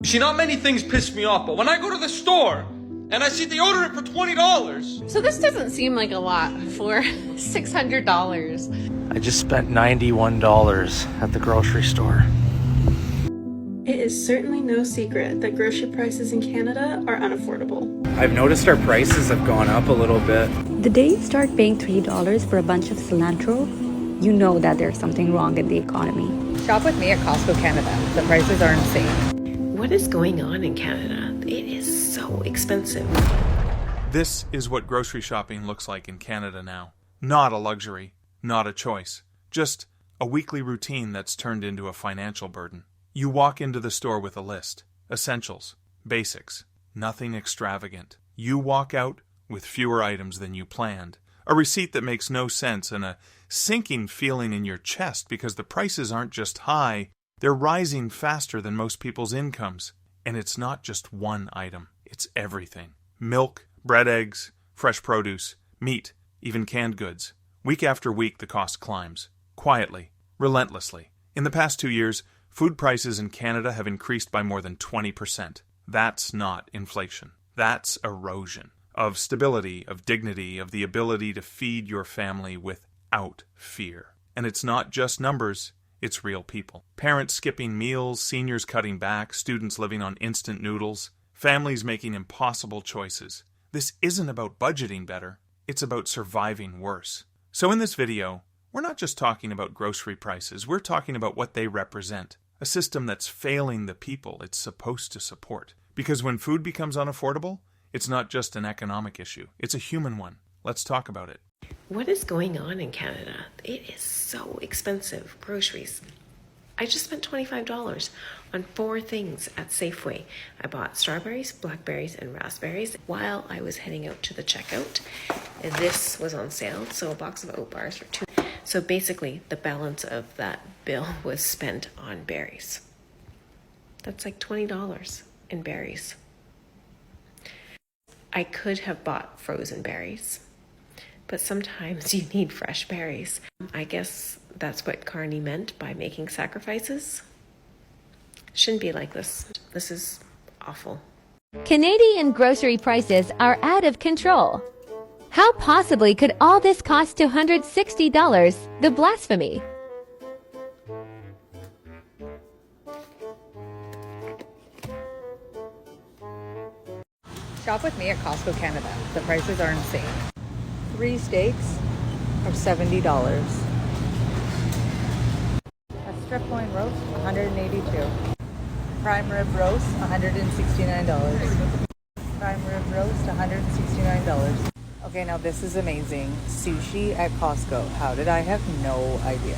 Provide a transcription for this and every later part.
See, not many things piss me off, but when I go to the store and I see deodorant for $20. So this doesn't seem like a lot for $600. I just spent $91 at the grocery store. It is certainly no secret that grocery prices in Canada are unaffordable. I've noticed our prices have gone up a little bit. The day you start paying $3 for a bunch of cilantro, you know that there's something wrong in the economy. Shop with me at Costco Canada. The prices are insane. What is going on in Canada? It is so expensive. This is what grocery shopping looks like in Canada now. Not a luxury, not a choice, just a weekly routine that's turned into a financial burden. You walk into the store with a list, essentials, basics, nothing extravagant. You walk out with fewer items than you planned, a receipt that makes no sense, and a sinking feeling in your chest because the prices aren't just high, they're rising faster than most people's incomes. And it's not just one item, it's everything. Milk, bread, eggs, fresh produce, meat, even canned goods. Week after week, the cost climbs. Quietly, relentlessly. In the past 2 years, food prices in Canada have increased by more than 20%. That's not inflation. That's erosion of stability, of dignity, of the ability to feed your family without fear. And it's not just numbers, it's real people. Parents skipping meals, seniors cutting back, students living on instant noodles, families making impossible choices. This isn't about budgeting better, it's about surviving worse. So in this video, we're not just talking about grocery prices, we're talking about what they represent. A system that's failing the people it's supposed to support. Because when food becomes unaffordable, it's not just an economic issue, it's a human one. Let's talk about it. What is going on in Canada? It is so expensive. Groceries. I just spent $25 on 4 things at Safeway. I bought strawberries, blackberries, and raspberries while I was heading out to the checkout. This was on sale, so a box of oat bars for $2. So basically, the balance of that bill was spent on berries. That's like $20 in berries. I could have bought frozen berries, but sometimes you need fresh berries. I guess that's what Carney meant by making sacrifices. Shouldn't be like this. This is awful. Canadian grocery prices are out of control. How possibly could all this cost $260? The blasphemy. Shop with me at Costco Canada. The prices are insane. 3 steaks are $70. A strip loin roast, $182. Prime rib roast, $169. Prime rib roast, $169. Okay, now this is amazing. Sushi at Costco. How did I have no idea?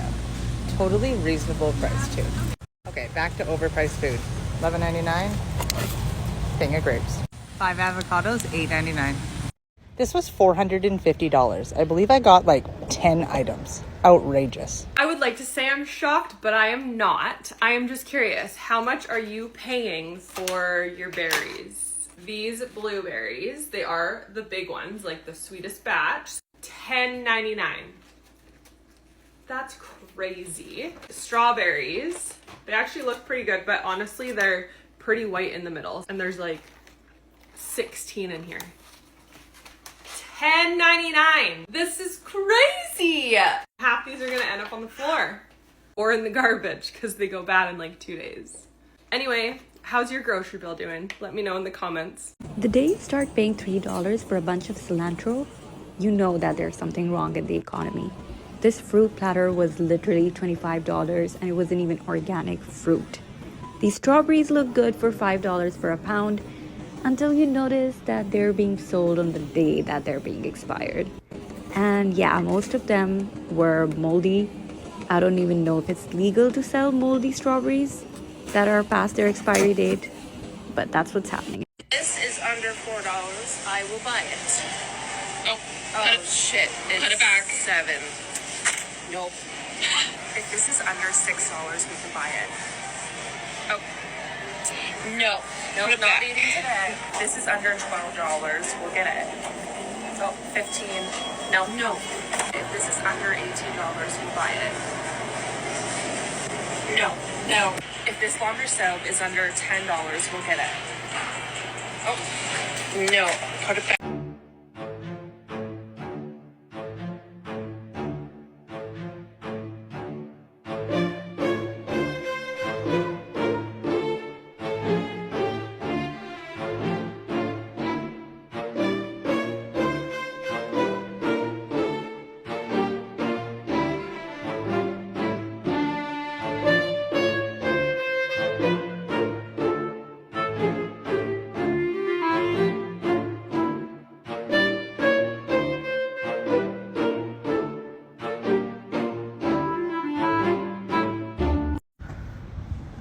Totally reasonable price too. Okay, back to overpriced food. $11.99. Thing of grapes. 5 avocados, $8.99. This was $450. I believe I got like 10 items. Outrageous. I would like to say I'm shocked, but I am not. I am just curious. How much are you paying for your berries? These blueberries, they are the big ones, like the sweetest batch, $10.99. That's crazy. Strawberries, they actually look pretty good, but honestly, they're pretty white in the middle. And there's like 16 in here. $10.99. This is crazy. Half these are gonna end up on the floor or in the garbage because they go bad in like 2 days. Anyway, how's your grocery bill doing? Let me know in the comments. The day you start paying $3 for a bunch of cilantro, you know that there's something wrong in the economy. This fruit platter was literally $25 and it wasn't even organic fruit. These strawberries look good for $5 for a pound until you notice that they're being sold on the day that they're being expired. And yeah, most of them were moldy. I don't even know if it's legal to sell moldy strawberries that are past their expiry date, but that's what's happening. This is under $4. I will buy it. Oh Shit. It's Put it back. $7. Nope. If this is under $6, we can buy it. Oh. No. No, Put it not back. eating today. This is under $12. We'll get it. Oh, 15. No. No. If this is under $18, we'll buy it. No. No. If this laundry soap is under $10, we'll get it. Oh, no. Put it back.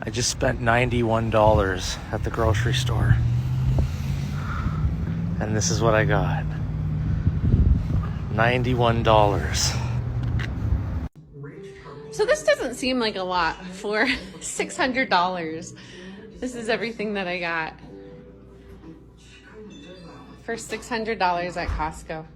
I just spent $91 at the grocery store. And this is what I got. $91. So this doesn't seem like a lot for $600. This is everything that I got for $600 at Costco.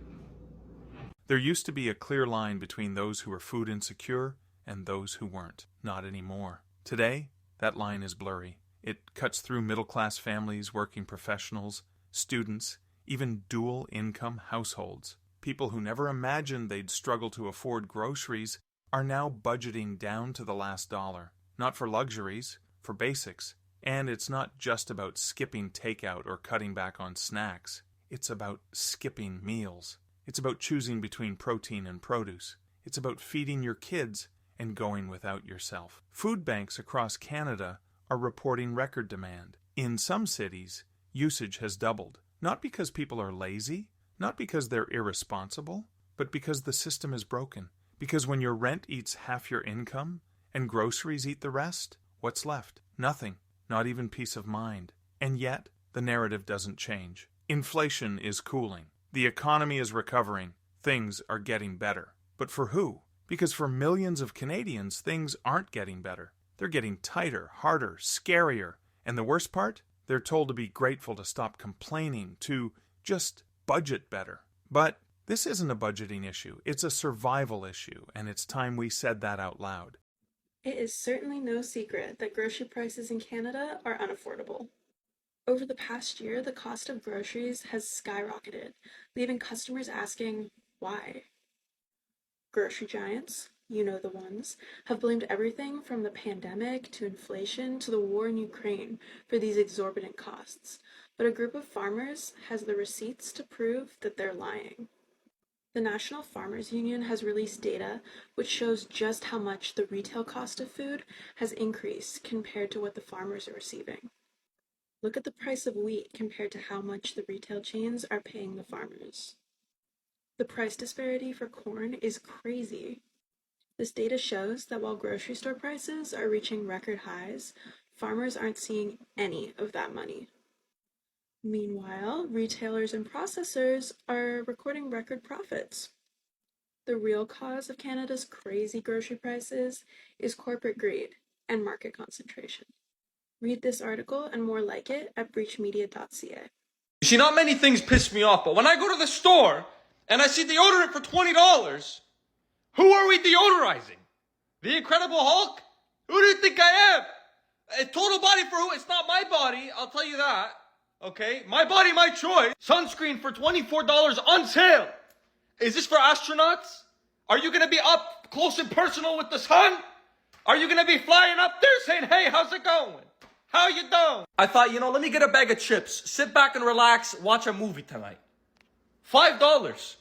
There used to be a clear line between those who were food insecure and those who weren't. Not anymore. Today, that line is blurry. It cuts through middle-class families, working professionals, students, even dual-income households. People who never imagined they'd struggle to afford groceries are now budgeting down to the last dollar. Not for luxuries, for basics. And it's not just about skipping takeout or cutting back on snacks. It's about skipping meals. It's about choosing between protein and produce. It's about feeding your kids and going without yourself. Food banks across Canada are reporting record demand. In some cities, usage has doubled. Not because people are lazy, not because they're irresponsible, but because the system is broken. Because when your rent eats half your income and groceries eat the rest, what's left? Nothing. Not even peace of mind. And yet, the narrative doesn't change. Inflation is cooling. The economy is recovering. Things are getting better. But for who? Because for millions of Canadians, things aren't getting better. They're getting tighter, harder, scarier. And the worst part? They're told to be grateful, to stop complaining, to just budget better. But this isn't a budgeting issue. It's a survival issue, and it's time we said that out loud. It is certainly no secret that grocery prices in Canada are unaffordable. Over the past year, the cost of groceries has skyrocketed, leaving customers asking, why? Grocery giants, you know the ones, have blamed everything from the pandemic to inflation to the war in Ukraine for these exorbitant costs. But a group of farmers has the receipts to prove that they're lying. The National Farmers Union has released data which shows just how much the retail cost of food has increased compared to what the farmers are receiving. Look at the price of wheat compared to how much the retail chains are paying the farmers. The price disparity for corn is crazy. This data shows that while grocery store prices are reaching record highs, farmers aren't seeing any of that money. Meanwhile, retailers and processors are recording record profits. The real cause of Canada's crazy grocery prices is corporate greed and market concentration. Read this article and more like it at breachmedia.ca. You see, not many things piss me off, but when I go to the store and I see deodorant for $20, who are we deodorizing? The Incredible Hulk? Who do you think I am? A total body for who? It's not my body, I'll tell you that. Okay? My body, my choice. Sunscreen for $24 on sale. Is this for astronauts? Are you gonna be up close and personal with the sun? Are you gonna be flying up there saying, hey, how's it going? How you doing? I thought, let me get a bag of chips. Sit back and relax, watch a movie tonight. $5.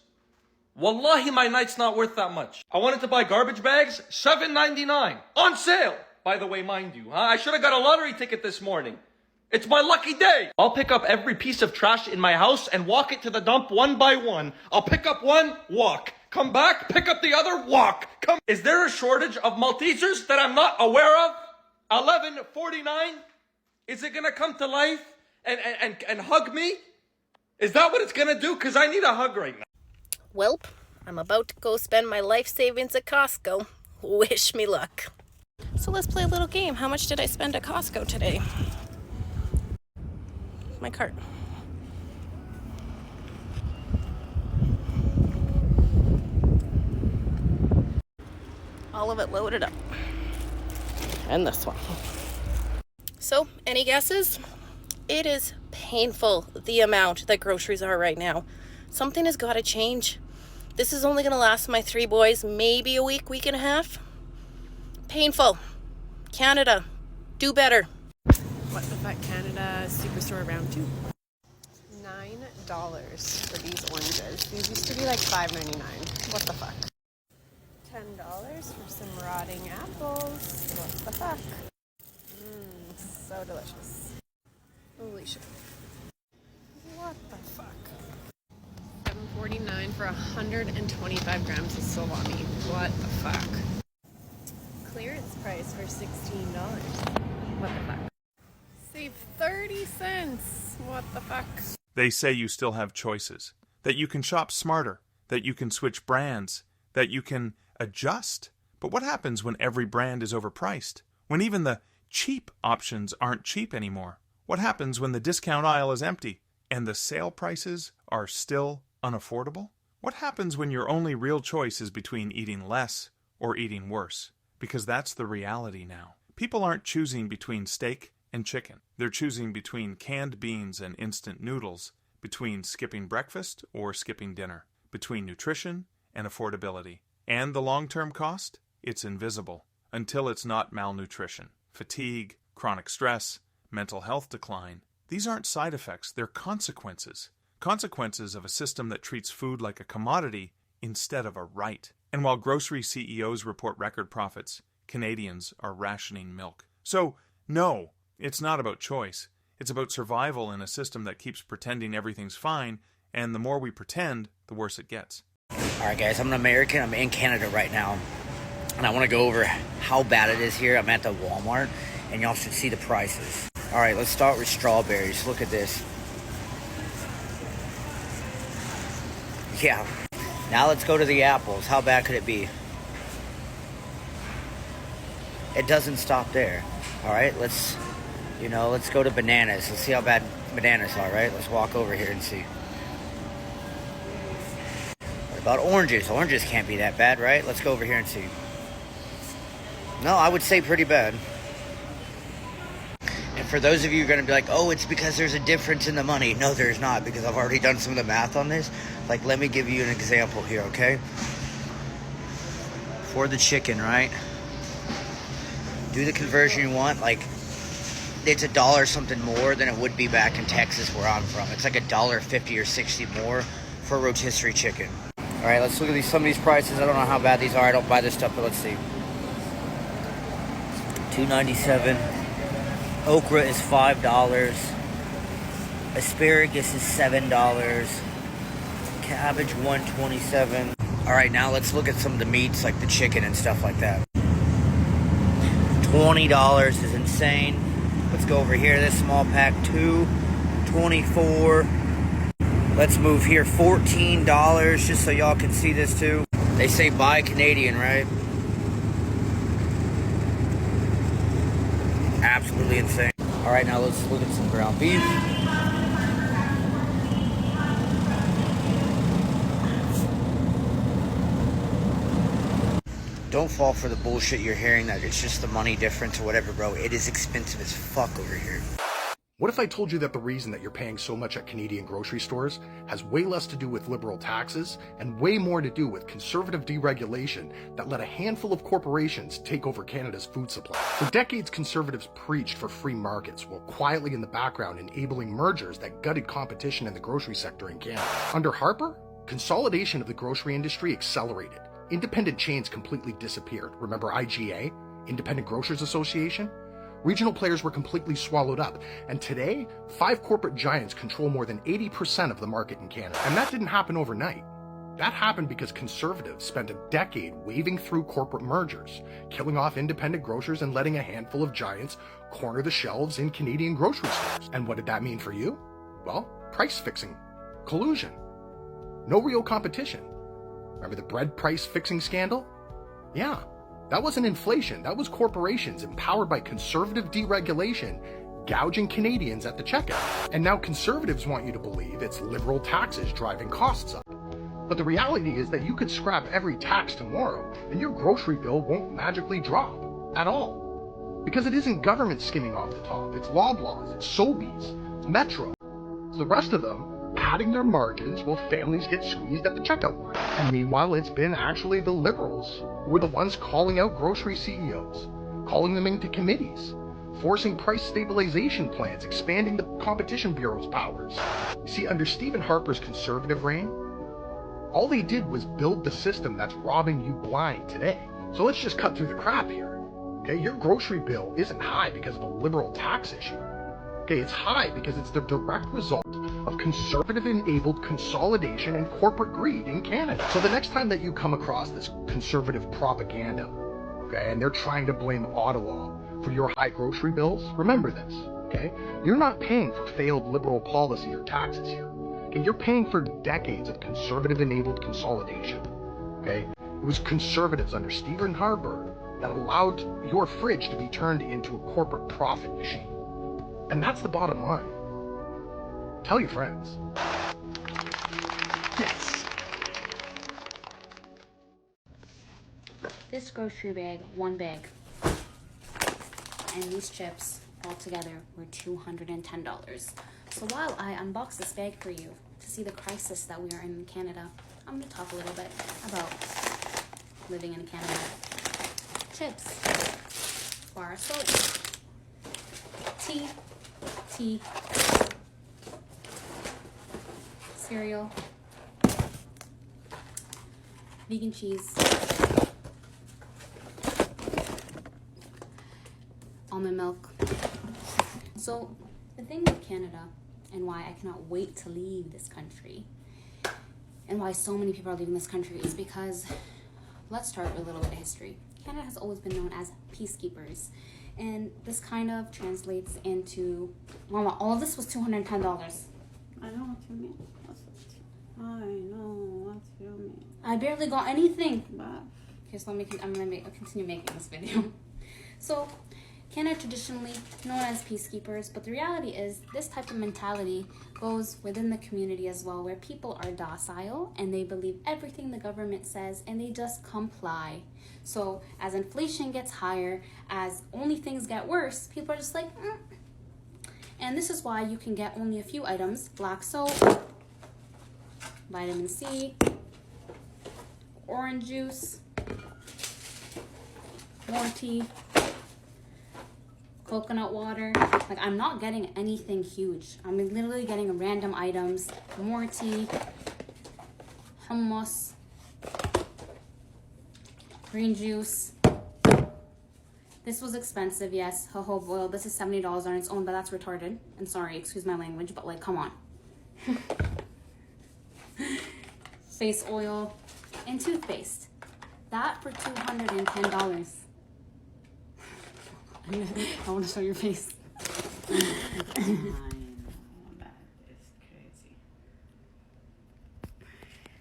Wallahi, my night's not worth that much. I wanted to buy garbage bags, $7.99. On sale, by the way, mind you. I should have got a lottery ticket this morning. It's my lucky day. I'll pick up every piece of trash in my house and walk it to the dump one by one. I'll pick up one, walk. Come back, pick up the other, walk. Is there a shortage of Maltesers that I'm not aware of? $11.49? Is it gonna come to life and hug me? Is that what it's gonna do? Because I need a hug right now. Welp, I'm about to go spend my life savings at Costco. Wish me luck. So let's play a little game. How much did I spend at Costco today? My cart. All of it loaded up. And this one. So, any guesses? It is painful, the amount that groceries are right now. Something has got to change. This is only going to last my 3 boys maybe a week, week and a half. Painful. Canada, do better. What the fuck, Canada Superstore round 2. $9 for these oranges. These used to be like $5.99. What the fuck? $10 for some rotting apples. What the fuck? So delicious. Holy shit. What the fuck? $7.49 for 125 grams of salami. What the fuck? Clearance price for $16. What the fuck? Save 30 cents. What the fuck? They say you still have choices, that you can shop smarter, that you can switch brands, that you can adjust. But what happens when every brand is overpriced? When even the cheap options aren't cheap anymore? What happens when the discount aisle is empty and the sale prices are still unaffordable? What happens when your only real choice is between eating less or eating worse? Because that's the reality now. People aren't choosing between steak and chicken. They're choosing between canned beans and instant noodles, between skipping breakfast or skipping dinner, between nutrition and affordability. And the long-term cost? It's invisible until it's not malnutrition, fatigue, chronic stress, mental health decline. These aren't side effects, they're consequences. Consequences of a system that treats food like a commodity instead of a right. And while grocery CEOs report record profits, Canadians are rationing milk. So, no, it's not about choice. It's about survival in a system that keeps pretending everything's fine, and the more we pretend, the worse it gets. Alright guys, I'm an American, I'm in Canada right now, and I want to go over how bad it is here. I'm at the Walmart, and y'all should see the prices. Alright, let's start with strawberries. Look at this. Yeah. Now let's go to the apples. How bad could it be? It doesn't stop there. Alright, let's go to bananas. Let's see how bad bananas are, right? Let's walk over here and see. What about oranges? Oranges can't be that bad, right? Let's go over here and see. No, I would say pretty bad. And for those of you who are going to be like, oh, it's because there's a difference in the money. No, there's not, because I've already done some of the math on this. Like, let me give you an example here, okay? For the chicken, right? Do the conversion you want. Like, it's $1 something more than it would be back in Texas where I'm from. It's like $1.50 or 60 more for a rotisserie chicken. All right, let's look at some of these prices. I don't know how bad these are. I don't buy this stuff, but let's see. $2.97. Okra is $5. Asparagus is $7. Cabbage $1.27. All right, now let's look at some of the meats like the chicken and stuff like that. $20 is insane. Let's go over here. This small pack, $2.24. Let's move here, $14, just so y'all can see this too. They say buy Canadian, right? Absolutely insane. All right, now let's look at some ground beef. Don't fall for the bullshit you're hearing that it's just the money difference or whatever, bro. It is expensive as fuck over here. What if I told you that the reason that you're paying so much at Canadian grocery stores has way less to do with liberal taxes and way more to do with conservative deregulation that let a handful of corporations take over Canada's food supply? For decades, conservatives preached for free markets while quietly in the background enabling mergers that gutted competition in the grocery sector in Canada. Under Harper, consolidation of the grocery industry accelerated. Independent chains completely disappeared. Remember IGA, Independent Grocers Association? Regional players were completely swallowed up, and today, 5 corporate giants control more than 80% of the market in Canada. And that didn't happen overnight. That happened because conservatives spent a decade waving through corporate mergers, killing off independent grocers and letting a handful of giants corner the shelves in Canadian grocery stores. And what did that mean for you? Well, price fixing, collusion, no real competition. Remember the bread price fixing scandal? Yeah. That wasn't inflation, that was corporations empowered by conservative deregulation gouging Canadians at the checkout. And now conservatives want you to believe it's liberal taxes driving costs up. But the reality is that you could scrap every tax tomorrow and your grocery bill won't magically drop at all. Because it isn't government skimming off the top, it's Loblaws, it's Sobeys, it's Metro. It's the rest of them padding their margins while families get squeezed at the checkout line. And meanwhile, it's been actually the Liberals who are the ones calling out grocery CEOs, calling them into committees, forcing price stabilization plans, expanding the Competition Bureau's powers. You see, under Stephen Harper's Conservative reign, all they did was build the system that's robbing you blind today. So let's just cut through the crap here. Okay, your grocery bill isn't high because of a liberal tax issue. Okay, it's high because it's the direct result of conservative-enabled consolidation and corporate greed in Canada. So the next time that you come across this conservative propaganda, okay, and they're trying to blame Ottawa for your high grocery bills, remember this, okay? You're not paying for failed liberal policy or taxes here. Okay, you're paying for decades of conservative-enabled consolidation, okay? It was conservatives under Stephen Harper that allowed your fridge to be turned into a corporate profit machine. And that's the bottom line. Tell your friends. Yes. This grocery bag, one bag, and these chips all together were $210. So while I unbox this bag for you to see the crisis that we are in Canada, I'm going to talk a little bit about living in Canada. Chips, bar soda, tea, cereal, vegan cheese, almond milk. So the thing with Canada and why I cannot wait to leave this country and why so many people are leaving this country is because, let's start with a little bit of history. Canada has always been known as peacekeepers, and this kind of translates into, Mama, all of this was $210. I know what you mean. I know what you mean. I barely got anything. But okay, so I'm gonna continue making this video. So, Canada traditionally known as peacekeepers, but the reality is this type of mentality goes within the community as well, where people are docile and they believe everything the government says and they just comply. So as inflation gets higher, as only things get worse, people are just like, And this is why you can get only a few items: black soap, vitamin C, orange juice, more tea, coconut water. Like, I'm not getting anything huge. I'm literally getting random items: more tea, hummus, green juice. This was expensive, yes. Jojoba oil. This is $70 on its own, but that's retarded. I'm sorry, excuse my language, but like, come on. Face oil and toothpaste. That for $210. I want to show your face. I know, that is crazy.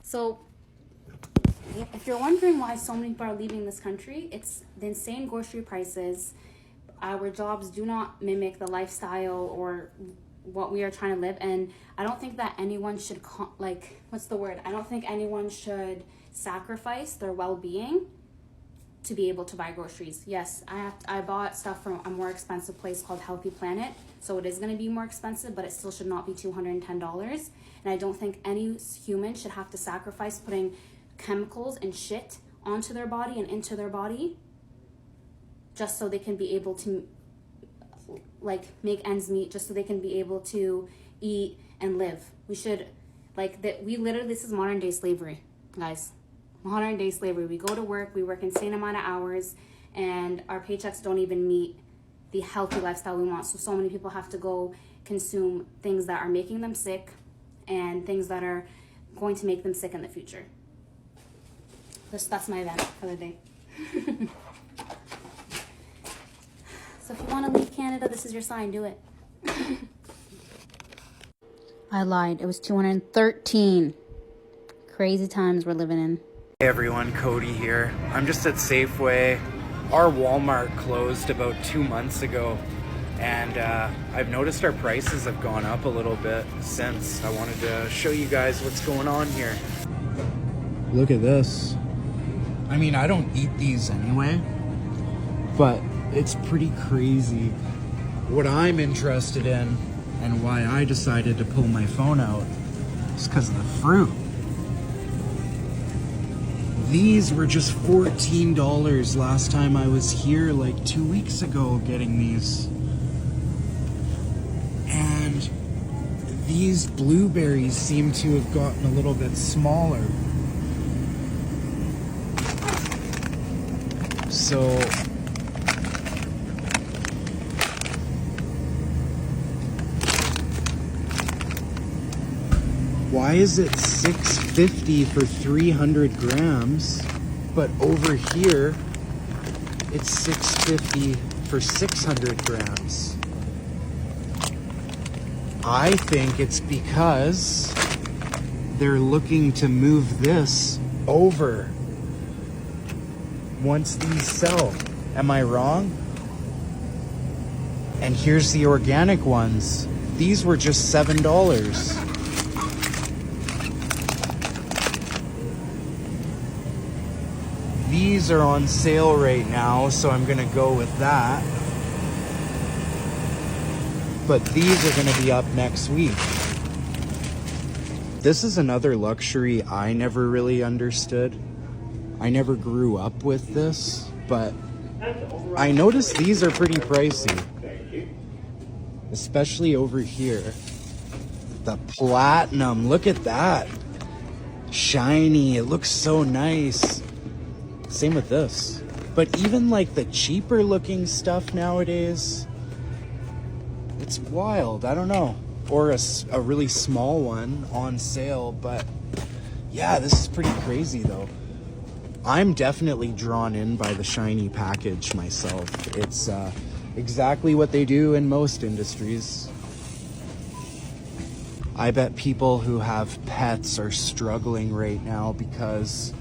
So, if you're wondering why so many people are leaving this country, it's the insane grocery prices. Our jobs do not mimic the lifestyle or what we are trying to live, and I don't think that anyone should I don't think anyone should sacrifice their well-being to be able to buy groceries. Yes, I bought stuff from a more expensive place called Healthy Planet, so it is going to be more expensive, but it still should not be $210. And I don't think any human should have to sacrifice putting chemicals and shit onto their body and into their body just so they can be able to like make ends meet, just so they can be able to eat and live. We should this is modern day slavery, guys. Modern day slavery. We go to work, we work insane amount of hours, and our paychecks don't even meet the healthy lifestyle we want. So many people have to go consume things that are making them sick and things that are going to make them sick in the future. That's my event for the day. So if you want to leave Canada, this is your sign. Do it. I lied. It was 213. Crazy times we're living in. Hey everyone, Cody here. I'm just at Safeway. Our Walmart closed about 2 months ago, and I've noticed our prices have gone up a little bit since. I wanted to show you guys what's going on here. Look at this. I mean, I don't eat these anyway, but It's pretty crazy. What I'm interested in and why I decided to pull my phone out is because of the fruit. These were just $14 last time I was here, like 2 weeks ago, getting these. And these blueberries seem to have gotten a little bit smaller. So why is it $6.50 for 300 grams, but over here it's $6.50 for 600 grams? I think it's because they're looking to move this over once these sell. Am I wrong? And here's the organic ones. These were just $7. These are on sale right now, so I'm gonna go with that. But these are gonna be up next week. This is another luxury I never really understood. I never grew up with this, but I noticed these are pretty pricey. Especially over here. The platinum, look at that. Shiny, it looks so nice. Same with this. But even like the cheaper looking stuff nowadays, it's wild, I don't know. Or a really small one on sale, but yeah, this is pretty crazy though. I'm definitely drawn in by the shiny package myself. It's exactly what they do in most industries. I bet people who have pets are struggling right now because,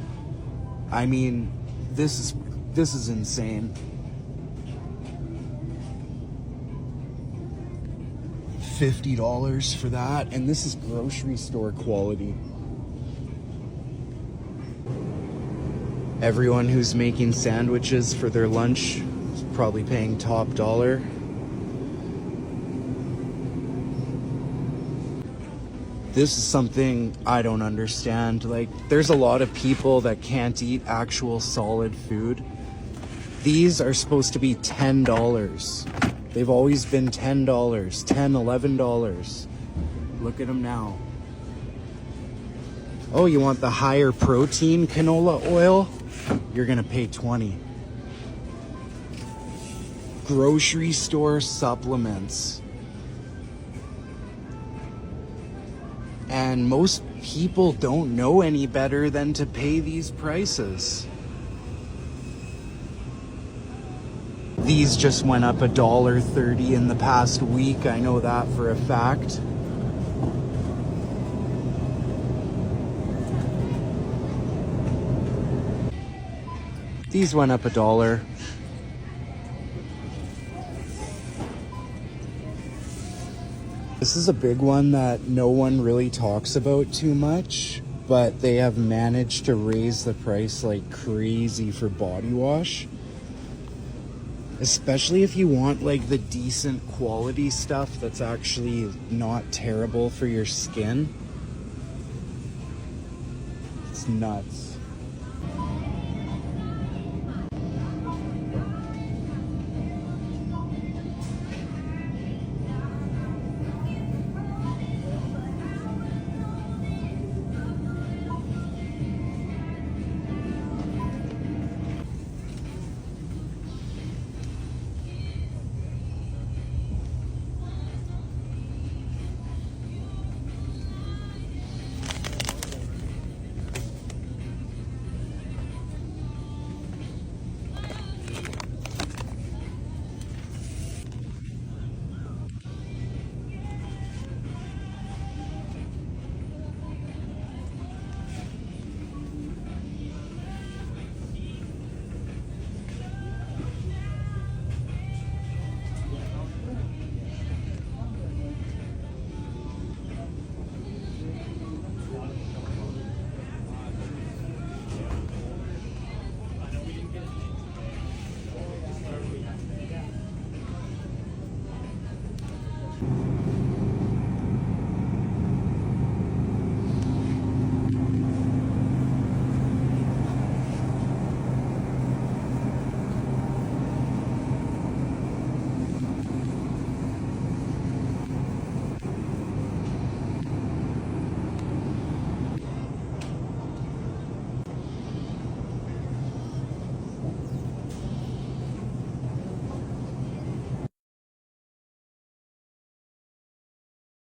I mean, this is insane. $50 for that, and this is grocery store quality. Everyone who's making sandwiches for their lunch is probably paying top dollar. This is something I don't understand. Like, there's a lot of people that can't eat actual solid food. These are supposed to be $10. They've always been $10, $10, $11. Look at them now. Oh, you want the higher protein canola oil? You're gonna pay $20. Grocery store supplements. And most people don't know any better than to pay these prices. These just went up $1.30 in the past week. I know that for a fact. These went up $1. This is a big one that no one really talks about too much, but they have managed to raise the price like crazy for body wash. Especially if you want like the decent quality stuff that's actually not terrible for your skin. It's nuts.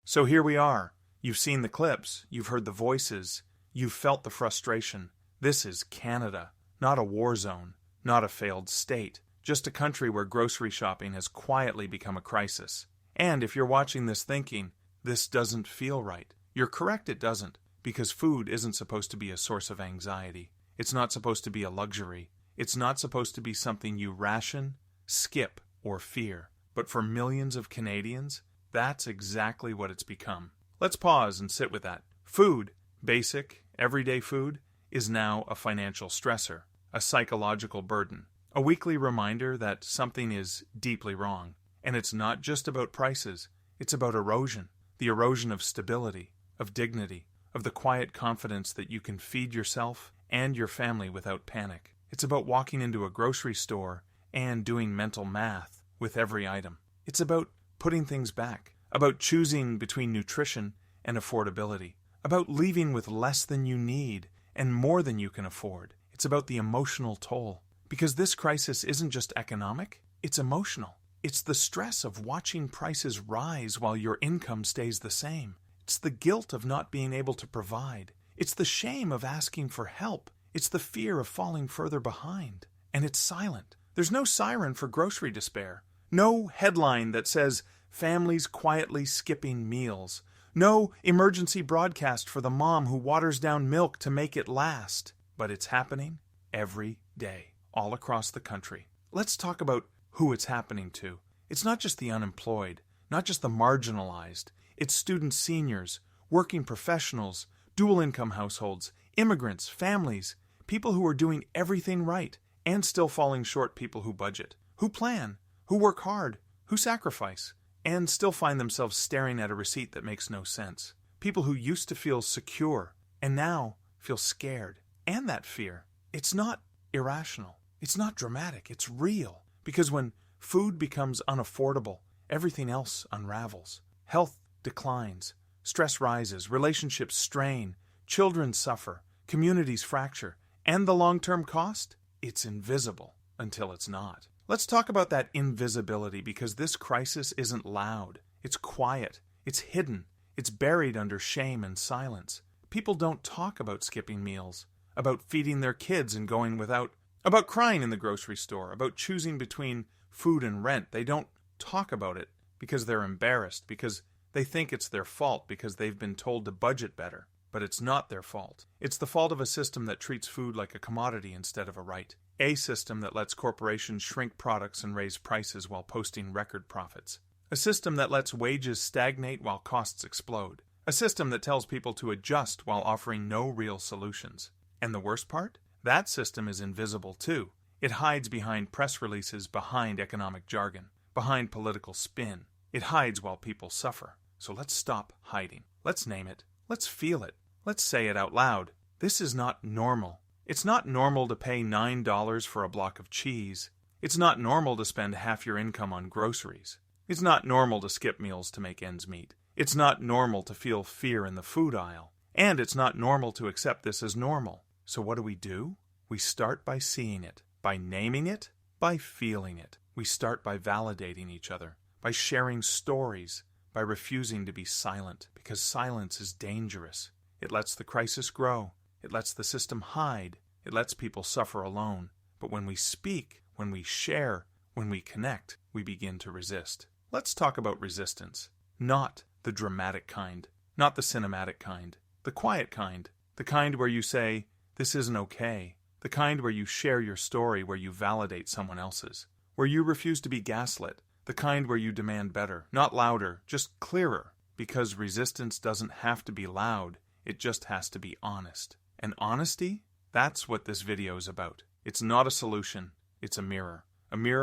So here we are. You've seen the clips, you've heard the voices, you've felt the frustration. This is Canada, not a war zone, not a failed state, just a country where grocery shopping has quietly become a crisis. And if you're watching this thinking, this doesn't feel right, you're correct, it doesn't, because food isn't supposed to be a source of anxiety. It's not supposed to be a luxury. It's not supposed to be something you ration, skip, or fear. But for millions of Canadians, that's exactly what it's become. Let's pause and sit with that. Food, basic, everyday food, is now a financial stressor, a psychological burden, a weekly reminder that something is deeply wrong. And it's not just about prices, it's about erosion, the erosion of stability, of dignity, of the quiet confidence that you can feed yourself and your family without panic. It's about walking into a grocery store and doing mental math with every item. It's about putting things back, about choosing between nutrition and affordability, about leaving with less than you need and more than you can afford. It's about the emotional toll. Because this crisis isn't just economic, it's emotional. It's the stress of watching prices rise while your income stays the same. It's the guilt of not being able to provide. It's the shame of asking for help. It's the fear of falling further behind. And it's silent. There's no siren for grocery despair. No headline that says, families quietly skipping meals. No emergency broadcast for the mom who waters down milk to make it last. But it's happening every day, all across the country. Let's talk about who it's happening to. It's not just the unemployed, not just the marginalized. It's students, seniors, working professionals, dual-income households, immigrants, families, people who are doing everything right and still falling short, people who budget, who plan, who work hard, who sacrifice, and still find themselves staring at a receipt that makes no sense. People who used to feel secure and now feel scared. And that fear, it's not irrational. It's not dramatic. It's real. Because when food becomes unaffordable, everything else unravels. Health declines. Stress rises. Relationships strain. Children suffer. Communities fracture. And the long-term cost? It's invisible until it's not. Let's talk about that invisibility, because this crisis isn't loud. It's quiet. It's hidden. It's buried under shame and silence. People don't talk about skipping meals, about feeding their kids and going without, about crying in the grocery store, about choosing between food and rent. They don't talk about it because they're embarrassed, because they think it's their fault, because they've been told to budget better. But it's not their fault. It's the fault of a system that treats food like a commodity instead of a right. A system that lets corporations shrink products and raise prices while posting record profits. A system that lets wages stagnate while costs explode. A system that tells people to adjust while offering no real solutions. And the worst part? That system is invisible too. It hides behind press releases, behind economic jargon, behind political spin. It hides while people suffer. So let's stop hiding. Let's name it. Let's feel it. Let's say it out loud. This is not normal. It's not normal to pay $9 for a block of cheese. It's not normal to spend half your income on groceries. It's not normal to skip meals to make ends meet. It's not normal to feel fear in the food aisle. And it's not normal to accept this as normal. So what do? We start by seeing it, by naming it, by feeling it. We start by validating each other, by sharing stories, by refusing to be silent, because silence is dangerous. It lets the crisis grow. It lets the system hide. It lets people suffer alone. But when we speak, when we share, when we connect, we begin to resist. Let's talk about resistance. Not the dramatic kind, not the cinematic kind, the quiet kind, the kind where you say, this isn't okay, the kind where you share your story, where you validate someone else's, where you refuse to be gaslit, the kind where you demand better, not louder, just clearer, because resistance doesn't have to be loud, it just has to be honest. And honesty? That's what this video is about. It's not a solution, it's a mirror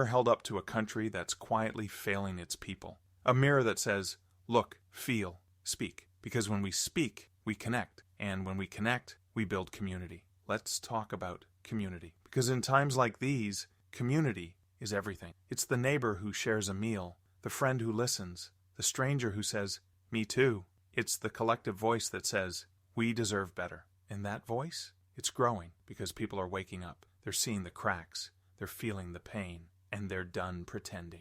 held up to a country that's quietly failing its people. A mirror that says, look, feel, speak. Because when we speak, we connect. And when we connect, we build community. Let's talk about community. Because in times like these, community is everything. It's the neighbor who shares a meal, the friend who listens, the stranger who says, me too. It's the collective voice that says, we deserve better. And that voice, it's growing because people are waking up. They're seeing the cracks, they're feeling the pain, and they're done pretending.